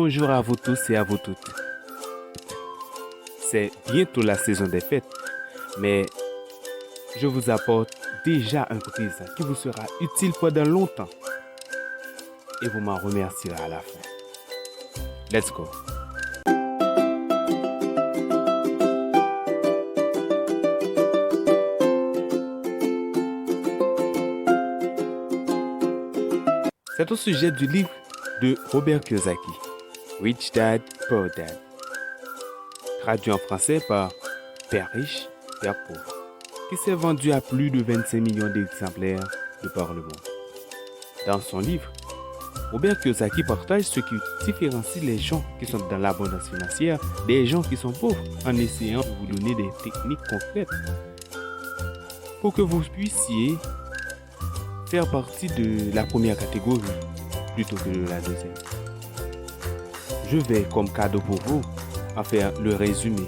Bonjour à vous tous et à vous toutes. C'est bientôt la saison des fêtes, mais je vous apporte déjà un présent qui vous sera utile pendant longtemps et vous m'en remercierez à la fin. Let's go. C'est au sujet du livre de Robert Kiyosaki, Rich Dad, Poor Dad, traduit en français par Père riche, Père pauvre, qui s'est vendu à plus de 25 millions d'exemplaires de par le monde. Dans son livre, Robert Kiyosaki partage ce qui différencie les gens qui sont dans l'abondance financière des gens qui sont pauvres, en essayant de vous donner des techniques concrètes pour que vous puissiez faire partie de la première catégorie plutôt que de la deuxième. Je vais, comme cadeau pour vous, en faire le résumé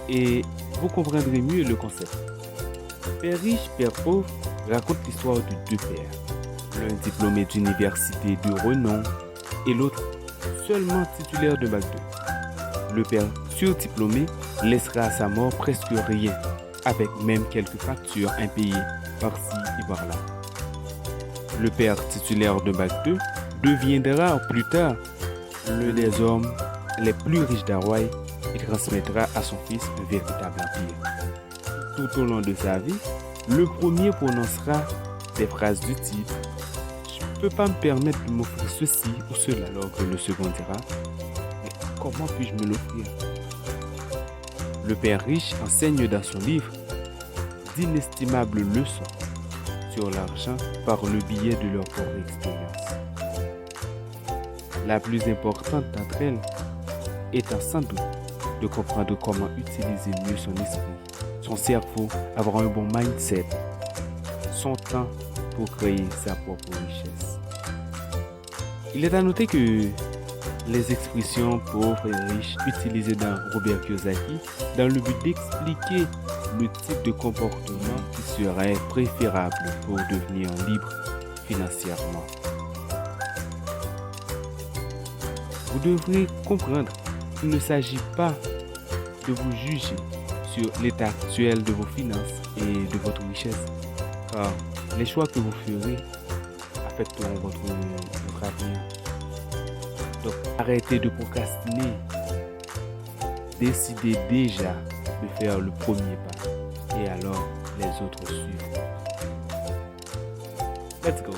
et vous comprendrez mieux le concept. Père riche, Père pauvre raconte l'histoire de deux pères, l'un diplômé d'université de renom et l'autre seulement titulaire de bac 2. Le père surdiplômé laissera à sa mort presque rien, avec même quelques factures impayées par-ci et par-là. Le père titulaire de bac 2 deviendra plus tard l'un des hommes les plus riches d'Hawaï et transmettra à son fils un véritable empire. Tout au long de sa vie, le premier prononcera des phrases du type « Je ne peux pas me permettre de m'offrir ceci ou cela » alors que le second dira « Mais comment puis-je me l'offrir ?» Le père riche enseigne dans son livre d'inestimables leçons sur l'argent par le biais de leur propre expérience. La plus importante d'entre elles étant sans doute de comprendre comment utiliser mieux son esprit, son cerveau, avoir un bon mindset, son temps pour créer sa propre richesse. Il est à noter que les expressions pauvres et riches utilisées dans Robert Kiyosaki dans le but d'expliquer le type de comportement qui serait préférable pour devenir libre financièrement. Vous devrez comprendre qu'il ne s'agit pas de vous juger sur l'état actuel de vos finances et de votre richesse, car les choix que vous ferez affecteront votre avenir. Donc, arrêtez de procrastiner. Décidez déjà de faire le premier pas et alors les autres suivront. Let's go!